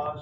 سب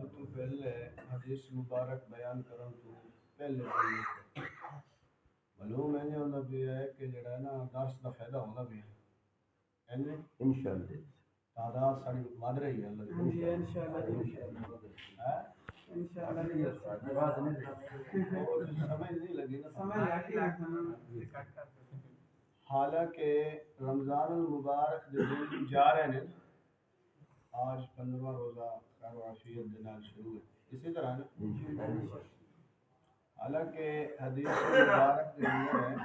تو پہلے حدیث مبارک بیان کرن تو پہلے معلوم ہے ہوتا بھی ہے کہ جڑا ہے نا درس کا فائدہ ہوتا بھی ہے انشاءاللہ تعداد ساری ود رہی ہے سمجھ نہیں لگی نا حالانکہ رمضان المبارک جو دن جا رہے ہیں آج 15واں روزہ خیر و عافیت کے نال شروع ہے اسی طرح نا حالانکہ حدیث مبارک کے اندر ہے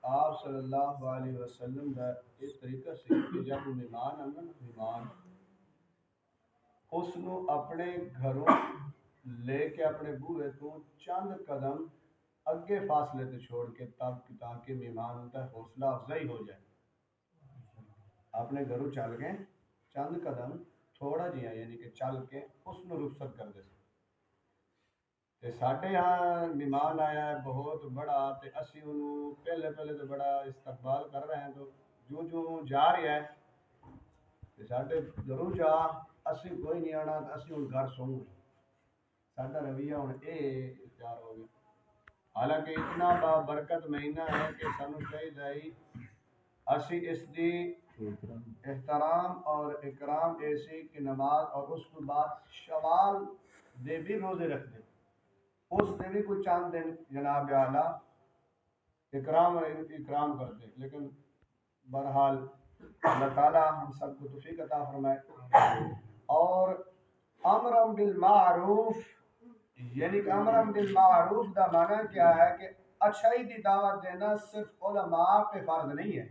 آپ صلی اللہ علیہ وسلم کا اس طریقہ سے کہ جب مہمان آنا مہمان اس نو اپنے گھروں لے کے اپنے بوئے تو چند قدم اگے فاصلے تے چھوڑ کے تاکہ مہمان ان کا حوصلہ افزائی ہو جائے اپنے گھروں چل کے چند قدم تھوڑا جہا یعنی کہ چل کے اس نو رخصت کر دے تے ساڈے ہاں مہمان آیا ہے بہت بڑا تے اسی انہوں پہلے تو بڑا استقبال کر رہے ہیں تو جو جا رہا ہے تے ساڈے گھروں جا اسی کوئی نہیں آنا تے اسی ہن گھر سوں ساڈا رویہ ہن اختیار ہو گیا حالانکہ اتنا برکت مہینہ ہے کہ سانو چاہیے اسی اس دی احترام اور اکرام ایسی کی نماز اور اس کے بعد شوال دے بھی روزے رکھ دے اس نے بھی کچھ چند دن جناب اعلیٰ اکرام کرتے لیکن بہرحال اللہ تعالیٰ ہم سب کو توفیق عطا فرمائے اور امر بالمعروف یعنی کہ امر بالمعروف کا معنی کیا ہے کہ اچھائی کی دعوت دینا صرف علماء پہ فرض نہیں ہے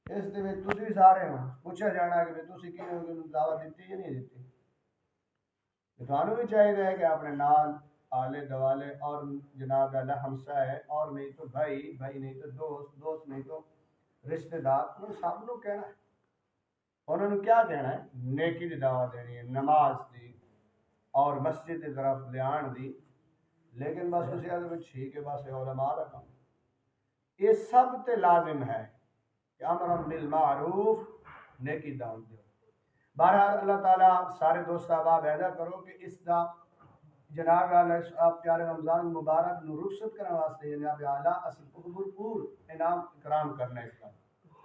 اس دے وچ تسی سارے ہو پوچھا جانا کہ تسی کیوں دعوت دیتی یا نہیں دیتی تھانوں بھی چاہیے کہ اپنے نال آلے دوالے اور جناب اللہ ہمسا ہے اور نہیں تو بھائی نہیں تو دوست نہیں تو رشتہ دار انہوں سب نو کہنا ہے انہوں نے کیا کہنا ہے نیکی دی دعوت دینی ہے نماز دی اور مسجد کی طرف لیان دی لیکن بس اسی آدھے ٹھیک ہے بس علماء دا کام یہ سب تے لازم ہے کہ امر بالمعروف نیکی دعوت دو بہرحال اللہ تعالیٰ سارے دوست احباب ایدا کرو کہ اس دا جناب آپ پیارے رمضان مبارک نو رخصت کرنے واسطے جناب اعلیٰ اسی پور انعام اکرام کرنا اس کا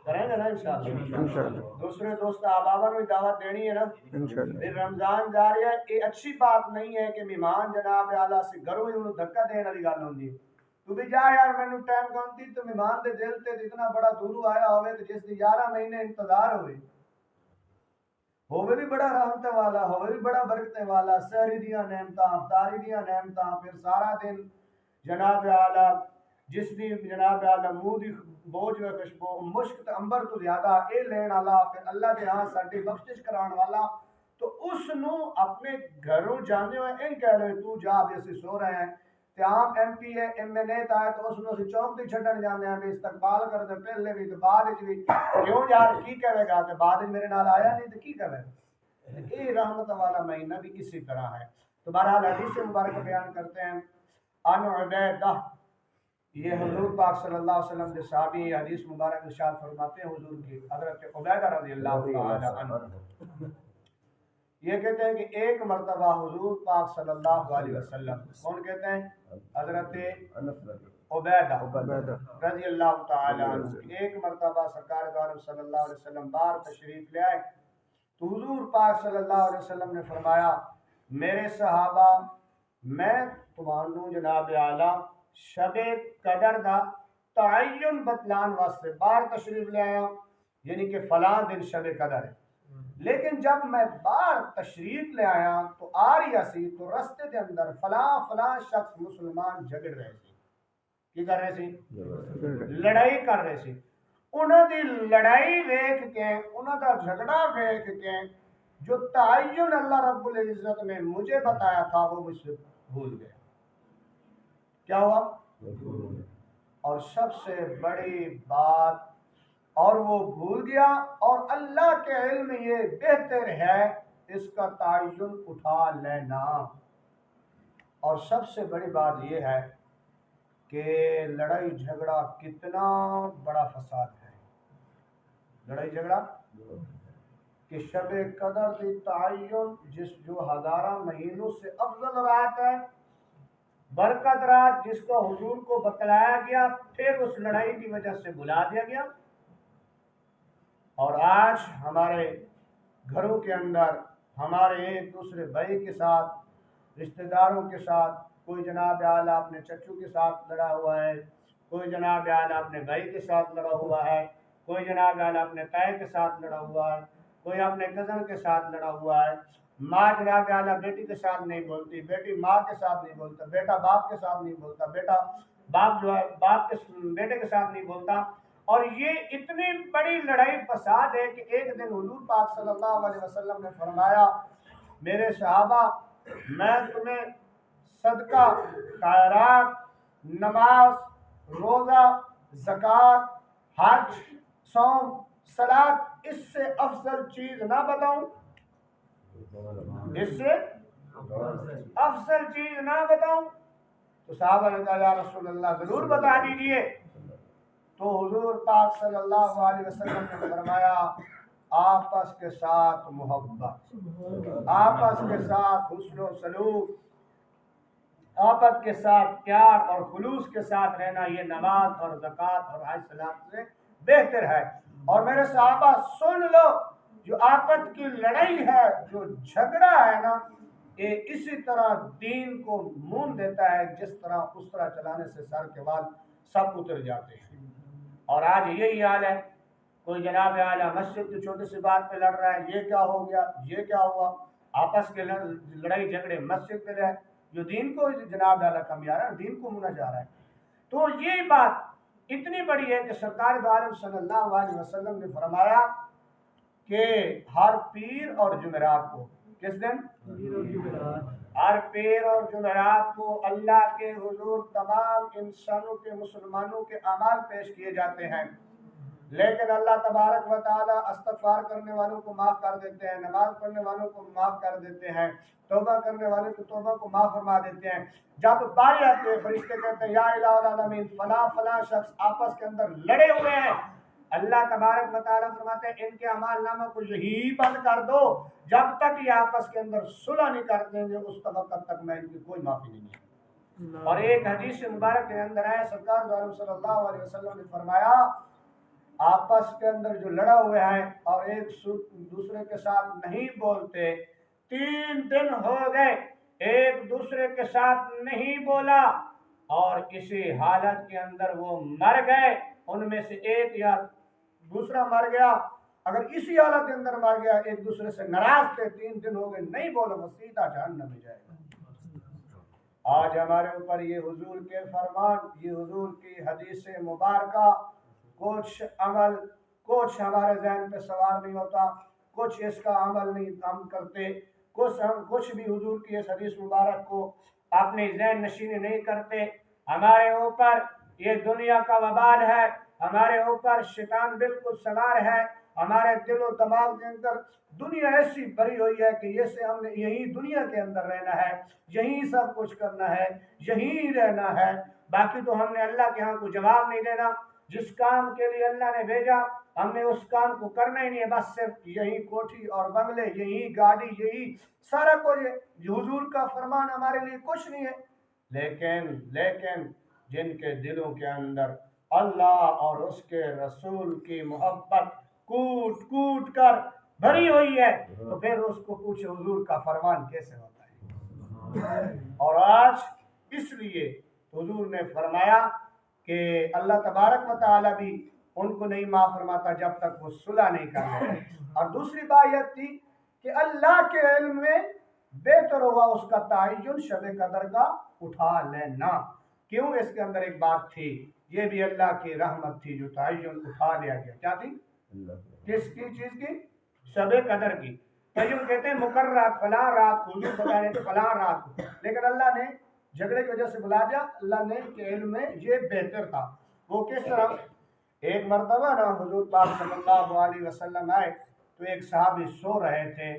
کریں گے نا انشاءاللہ دوسرے دوست احبابوں کو دعوت دینی ہے نا پھر رمضان جا رہا ہے یہ اچھی بات نہیں ہے کہ مہمان جناب اعلیٰ سے گھروں ہی انہوں دھکا دینے والی گل ہوندی ہے تو بھی جا یار مینوں ٹائم کونتی تو مہمان دے دل تے اتنا بڑا دورو آیا ہوئے کہ جس دی 11 مہینے انتظار ہوئے بھی بڑا رحمت والا ہوئے بھی بڑا برکت والا سحری دیاں نعمتاں افطاری دیاں نعمتاں پھر سارا دن جناب اعلیٰ جس بھی جناب اعلیٰ منہ دی بوجھ و کشبو مشک تے انبر تو زیادہ اے لین والا پھر اللہ دے ہاں ساڈی بخشش کران والا تو اس نو اپنے گھروں جانے ہوئے ان کہہ رہے تو جا بھی اسی سو رہے ہیں تے عام M P A M N A تا ہے تو اس نو اسی چوک تے چھڈن جاندے ہیں بھی استقبال کر دے پہلے بھی تے بعد وچ بھی کیوں یار کی کہے گا تے بعد وچ میرے نال آیا نہیں تے کی کہے یہ رحمت والا مہینہ بھی اسی طرح ہے تو بہرحال حدیث مبارک بیان کرتے ہیں ان عبیدہ یہ حضور پاک صلی اللہ علیہ وسلم کے صحابی حدیث مبارک ارشاد فرماتے ہیں حضور کی حضرت عبیدہ رضی اللہ تعالی عنہ یہ کہتے ہیں کہ ایک مرتبہ حضور پاک صلی اللہ علیہ وسلم کون کہتے ہیں حضرت عبیدہ رضی اللہ تعالی عنہ ایک مرتبہ سرکار دو عالم صلی اللہ علیہ وسلم باہر تشریف لے آئے تو حضور پاک صلی اللہ علیہ وسلم نے فرمایا میرے صحابہ میں تمہانوں جناب اعلیٰ شب قدر دا تعین بتلان واسطے باہر تشریف لے آیا یعنی کہ فلاں دن شب قدر ہے لیکن جب میں باہر تشریف لے آیا تو آ رہی سی تو رستے کے اندر فلاں شخص مسلمان جھگڑ رہے سی کی کر رہے سی لڑائی کر رہے سی انہوں دی لڑائی ویکھ کے انہوں دا جھگڑا ویکھ کے جو تعین اللہ رب العزت نے مجھے بتایا تھا وہ مجھ سے بھول گیا کیا ہوا اور سب سے بڑی بات، اور وہ بھول گیا، اور اللہ کے علم یہ بہتر ہے اس کا تعین اٹھا لینا۔ اور سب سے بڑی بات یہ ہے کہ لڑائی جھگڑا کتنا بڑا فساد ہے۔ لڑائی جھگڑا کہ شب قدر کی تعین جو ہزارہ مہینوں سے افضل رات ہے، برکت رات، جس کو حضور کو بتلایا گیا، پھر اس لڑائی کی وجہ سے بلا دیا گیا۔ اور آج ہمارے گھروں کے اندر ہمارے ایک دوسرے بھائی کے ساتھ، رشتہ داروں کے ساتھ، کوئی جناب اعلیٰ اپنے چچو کے ساتھ لڑا ہوا ہے، کوئی جناب اعلیٰ اپنے بھائی کے ساتھ لڑا ہوا ہے، کوئی جناب اعلیٰ اپنے تائے کے ساتھ لڑا ہوا ہے، کوئی اپنے کزن کے ساتھ لڑا ہوا ہے۔ ماں جناب اعلیٰ بیٹی کے ساتھ نہیں بولتی، بیٹی ماں کے ساتھ نہیں بولتا، بیٹا باپ کے ساتھ نہیں بولتا، بیٹا باپ جو ہے باپ کے بیٹے کے ساتھ نہیں بولتا۔ اور یہ اتنی بڑی لڑائی فساد ہے کہ ایک دن حضور پاک صلی اللہ علیہ وسلم نے فرمایا، میرے صحابہ، میں تمہیں صدقہ، خیرات، نماز، روزہ، زکوٰۃ، حج، صوم، صلاۃ، اس سے افضل چیز نہ بتاؤں؟ اس سے افضل چیز نہ بتاؤں؟ تو صحابہ نے کہا یا رسول اللہ ضرور بتا دیجئے۔ تو حضور پاک صلی اللہ علیہ وسلم نے فرمایا، آپس کے ساتھ محبت، آپس کے ساتھ حسن و سلوک، آپس کے ساتھ پیار اور خلوص کے ساتھ رہنا، یہ نماز اور زکوٰۃ اور حج صلاۃ سے بہتر ہے۔ اور میرے صحابہ سن لو، جو آپس کی لڑائی ہے، جو جھگڑا ہے نا، یہ اسی طرح دین کو مون دیتا ہے، جس طرح اس طرح چلانے سے سر کے بال سب اتر جاتے ہیں۔ اور آج یہی حال ہے، کوئی جناب اعلیٰ مسجد کی چھوٹی سی بات پہ لڑ رہا ہے، یہ کیا ہو گیا، یہ کیا ہوا، آپس کے لڑائی جھگڑے مسجد پہ رہے، جو دین کو جناب اعلیٰ کم جا رہا ہے، دین کو منا جا رہا ہے۔ تو یہ بات اتنی بڑی ہے کہ سرکار دو عالم صلی اللہ علیہ وسلم نے فرمایا کہ ہر پیر اور جمعرات کو، کس دن؟ ہر پیر اور جمعرات کو اللہ کے حضور تمام انسانوں کے، مسلمانوں کے اعمال پیش کیے جاتے ہیں، لیکن اللہ تبارک و تعالیٰ استغفار کرنے والوں کو معاف کر دیتے ہیں، نماز پڑھنے والوں کو معاف کر دیتے ہیں، توبہ کرنے والوں کو توبہ کو معاف فرما دیتے ہیں۔ جب باری آتی ہے، فرشتے کہتے ہیں یا الہ العالمین، فلاں فلاں شخص آپس کے اندر لڑے ہوئے ہیں، اللہ تبارک و تعالیٰ فرماتے ہیں ان کے اعمال نامہ کو یہی بند کر دو، جب تک یہ آپس کے اندر صلح نہیں کر دیں گے، اس وقت تک میں ان کی کوئی معافی نہیں ہے۔ اور ایک حدیث مبارک کے اندر ہے، سرکار دو عالم صلی اللہ علیہ وسلم نے فرمایا، آپس کے اندر جو لڑا ہوئے ہیں اور ایک دوسرے کے ساتھ نہیں بولتے، 3 دن ہو گئے ایک دوسرے کے ساتھ نہیں بولا، اور کسی حالت کے اندر وہ مر گئے، ان میں سے ایک یا دوسرا مر گیا، اگر اسی حالت کے اندر مر گیا، ایک دوسرے سے ناراض تھے، 3 دن ہو گئے نہیں بولا، وہ سیدھا جہنم میں جائے گا۔ آج ہمارے اوپر یہ حضور کے فرمان، یہ حضور کی حدیث مبارکہ، کچھ عمل، کچھ ہمارے ذہن پہ سوار نہیں ہوتا، کچھ اس کا عمل نہیں ہم کرتے، کچھ بھی حضور کی اس حدیث مبارک کو اپنے ذہن نشین نہیں کرتے۔ ہمارے اوپر یہ دنیا کا وبال ہے، ہمارے اوپر شیطان بالکل سوار ہے، ہمارے دل و دماغ کے اندر دنیا ایسی بھری ہوئی ہے کہ یہ سے ہم نے یہی دنیا کے اندر رہنا ہے، یہی سب کچھ کرنا ہے، یہی رہنا ہے، باقی تو ہم نے اللہ کے ہاں کو جواب نہیں دینا۔ جس کام کے لیے اللہ نے بھیجا ہم نے اس کام کو کرنا ہی نہیں ہے، بس صرف یہی کوٹھی اور بنگلے، یہی گاڑی، یہی سارا کچھ، حضور کا فرمان ہمارے لیے کچھ نہیں ہے۔ لیکن جن کے دلوں کے اندر اللہ اور اس کے رسول کی محبت کوٹ کوٹ کر بھری ہوئی ہے، تو پھر اس کو پوچھے حضور کا فرمان کیسے ہوتا ہے۔ اور آج اس لیے حضور نے فرمایا کہ اللہ تبارک و تعالیٰ بھی ان کو نہیں معاف فرماتا جب تک وہ صلح نہیں کر لیتے۔ اور دوسری بات یہ تھی کہ اللہ کے علم میں بہتر ہوگا اس کا تعین شب قدر کا اٹھا لینا۔ کیوں؟ اس کے اندر ایک بات تھی، یہ بھی اللہ کی رحمت تھی جو تعین اٹھا لیا گیا۔ کیا تھی؟ کس کی چیز کی؟ شب قدر کی۔ تعین کہتے ہیں مقرر رات، فلاں رات کو، حضور بتا رہے تھے فلاں رات کو، لیکن اللہ نے جھگڑے کی وجہ سے بلا دیا، اللہ نے کے علم میں یہ بہتر تھا۔ وہ کس طرح؟ ایک مرتبہ نا حضور پاک صلی اللہ علیہ وسلم آئے تو ایک صحابی سو رہے تھے،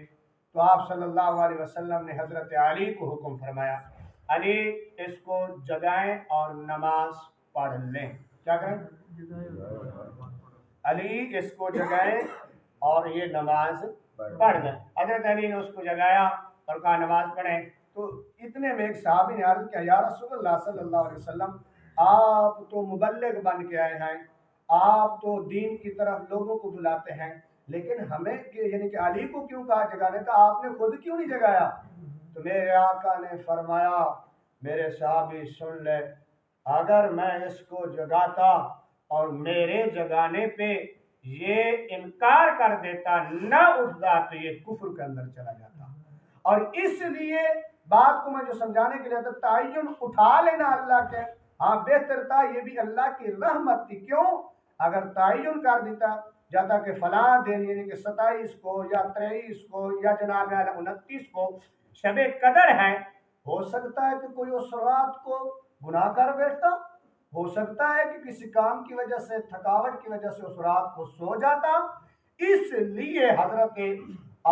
تو آپ صلی اللہ علیہ وسلم نے حضرت علی کو حکم فرمایا، علی اس کو جگائیں اور نماز پڑھ لیں۔ کیا کریں؟ علی اس کو جگائیں اور یہ نماز پڑھ لیں۔ حضرت علی نے اس کو جگایا اور کہا نماز پڑھیں۔ تو اتنے میں ایک صحابی نے عرض کیا، یا رسول اللہ صلی اللہ علیہ وسلم، آپ تو مبلغ بن کے آئے ہیں، آپ تو دین کی طرف لوگوں کو بلاتے ہیں، لیکن ہمیں یعنی کہ علی کو کیوں کہا جگانے کا، آپ نے خود کیوں نہیں جگایا؟ تو میرے آقا نے فرمایا، میرے صحابی سن لے، اگر میں اس کو جگاتا اور میرے جگانے پہ یہ انکار کر دیتا، نہ اٹھتا، تو یہ کفر کے اندر چلا جاتا۔ اور اس لیے بات کو میں جو سمجھانے کے لیے تھا، تعین اٹھا لینا اللہ کے ہاں بہتر تھا، یہ بھی اللہ کی رحمت تھی۔ کیوں؟ اگر تعین کر دیتا جاتا کہ فلاں دن یعنی کہ 27 کو یا 23 کو یا جناب 29 کو شب قدر ہے، ہو سکتا ہے کہ کوئی اس رات کو گناہ کر بیٹھتا، ہو سکتا ہے کہ کسی کام کی وجہ سے، تھکاوٹ کی وجہ سے اس رات کو سو جاتا۔ اس لیے حضرت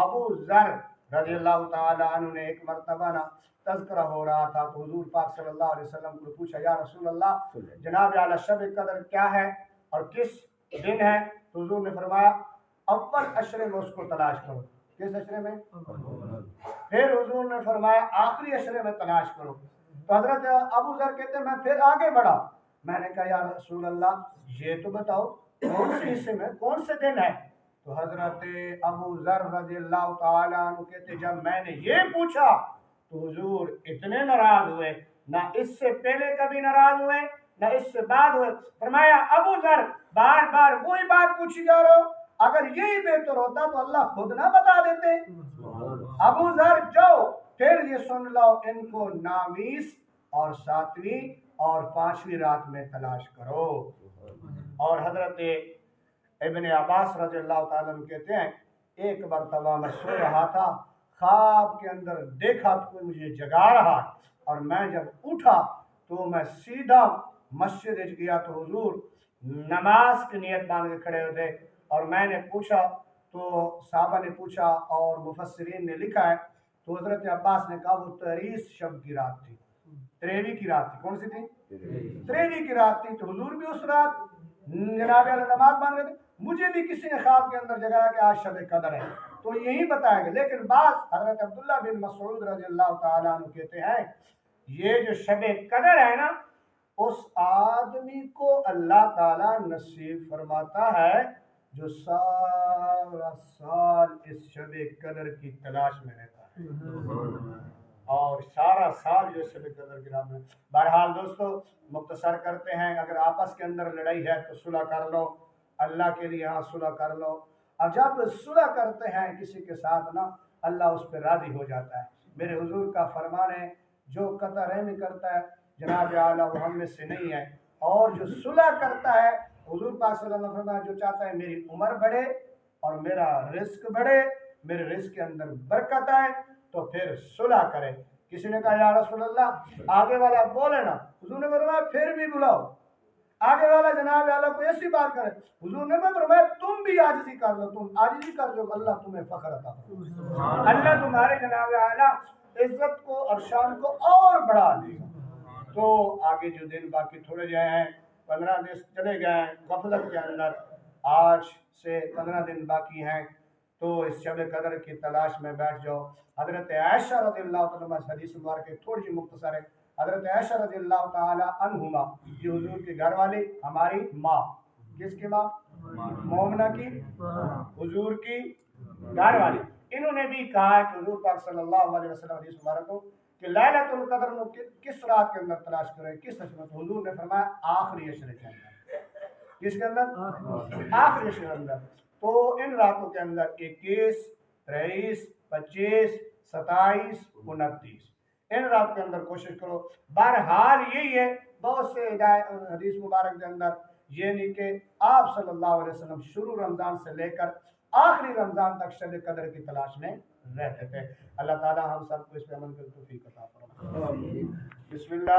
ابو ذر رضی اللہ تعالیٰ عنہ نے ایک مرتبہ نا تذکرہ ہو رہا تھا تو حضور پاک صلی اللہ علیہ وسلم کو پوچھا، یا رسول اللہ جناب اعلیٰ شب قدر کیا ہے اور کس دن ہے؟ تو حضور نے فرمایا اول عشرے میں اس کو تلاش کرو۔ کس عشرے میں؟ پھر حضور نے فرمایا آخری عشرے میں تلاش کرو۔ تو حضرت ابو ذر کہتے ہیں میں پھر آگے بڑھا، میں نے کہا یا رسول اللہ یہ تو بتاؤ کون سے حصے میں، کون سے دن ہے؟ تو حضرت ابو ذر رضی اللہ تعالیٰ عنہ کہتے جب میں نے یہ پوچھا تو حضور اتنے ناراض ہوئے، نہ اس سے پہلے کبھی ناراض ہوئے نہ اس سے بعد ہوئے۔ فرمایا ابو ذر بار بار وہی بات پوچھی جا رہا ہو، اگر یہی بہتر ہوتا تو اللہ خود نہ بتا دیتے۔ ابو ذر جاؤ پھر یہ سن لو، ان کو نامیس اور 7ویں اور 5ویں رات میں تلاش کرو۔ اور حضرت ابن عباس رضی اللہ تعالیٰ عنہ کہتے ہیں ایک مرتبہ میں سو رہا تھا، خواب کے اندر دیکھا تو کوئی مجھے جگا رہا، اور میں جب اٹھا تو میں سیدھا مسجد گیا تو حضور نماز کی نیت باندھ کے کھڑے ہوتے، اور میں نے پوچھا تو صحابہ نے پوچھا اور مفسرین نے لکھا ہے تو حضرت عباس نے کہا وہ 23 شب کی رات تھی، 23 کی رات تھی۔ کون سی تھی؟ 23 کی رات تھی۔ تو حضور بھی اس رات جناب علیہ نماز باندھ رہے تھے، مجھے بھی کسی نے خواب کے اندر جگایا کہ آج شب قدر ہے، تو یہی بتایا گیا۔ لیکن بعض حضرت عبداللہ بن مسعود رضی اللہ تعالیٰ عنہ کہتے ہیں یہ جو شب قدر ہے نا، اس آدمی کو اللہ تعالیٰ نصیب فرماتا ہے جو سارا سال اس شب قدر کی تلاش میں رہتا ہے، اور سارا سال جو شب قدر کی رات میں۔ بہرحال دوستو مختصر کرتے ہیں، اگر آپس کے اندر لڑائی ہے تو صلح کر لو، اللہ کے لیے ہاں صلح کر لو، اور جب صلح کرتے ہیں کسی کے ساتھ نا اللہ اس پہ راضی ہو جاتا ہے۔ میرے حضور کا فرمان ہے جو قطع رحمی کرتا ہے جناب اعلیٰ وہ ہم میں سے نہیں ہے، اور جو صلح کرتا ہے حضور پاک صلی اللہ علیہ وسلم جو چاہتا ہے میری عمر بڑھے اور میرا رزق بڑھے، میرے رزق کے اندر برکت آئے، تو پھر صلح کرے۔ کسی نے کہا یا رسول اللہ آگے والا بولے نا، حضور نے فرمایا پھر بھی بلاؤ، آگے والا جناب اعلیٰ کوئی ایسی بات کرے، حضور نے فرمایا تم بھی عاجزی کر لو، تم عاجزی کر دو، اللہ تمہیں فخر عطا فرمائے، اللہ تمہارے جناب اعلیٰ عزت کو اور شان کو اور بڑھا دے گا۔ تو آگے جو دن باقی تھوڑے جائے ہیں، 15 دن چلے گئے ہیں غفلت کے اندر، آج سے 15 دن باقی ہیں، تو اس شب قدر کی تلاش میں بیٹھ جاؤ۔ حضرت عائشہ رضی اللہ تعالیٰ عنہ حدیث مبارک تھوڑی سی مختصر ہے، حضرت عائشہ رضی اللہ تعالیٰ عنہما یہ حضور کے گھر والی، ہماری ماں، کس کی ماں؟ مومنہ کی، حضور کی گھر والی، انہوں نے بھی کہا ہے کہ حضور پاک صلی اللہ علیہ وسلم حدیث مبارک کو کہ لیلۃ القدر میں کس رات کے اندر تلاش کریں، کس عشرے میں؟ حضور نے فرمایا آخری عشرے کے اندر۔ کس کے اندر؟ آخری عشرے کے اندر۔ تو ان راتوں کے اندر 21، 23، 25، 27، 29 ان رات کے اندر کوشش کرو۔ بہرحال یہی ہے، بہت سے حدیث مبارک کے اندر یہ نہیں کہ آپ صلی اللہ علیہ وسلم شروع رمضان سے لے کر آخری رمضان تک شب قدر کی تلاش میں رہتے تھے۔ اللہ تعالی ہم سب کو اس پہ عمل کرنے کی توفیق عطا فرمائے۔ بسم اللہ۔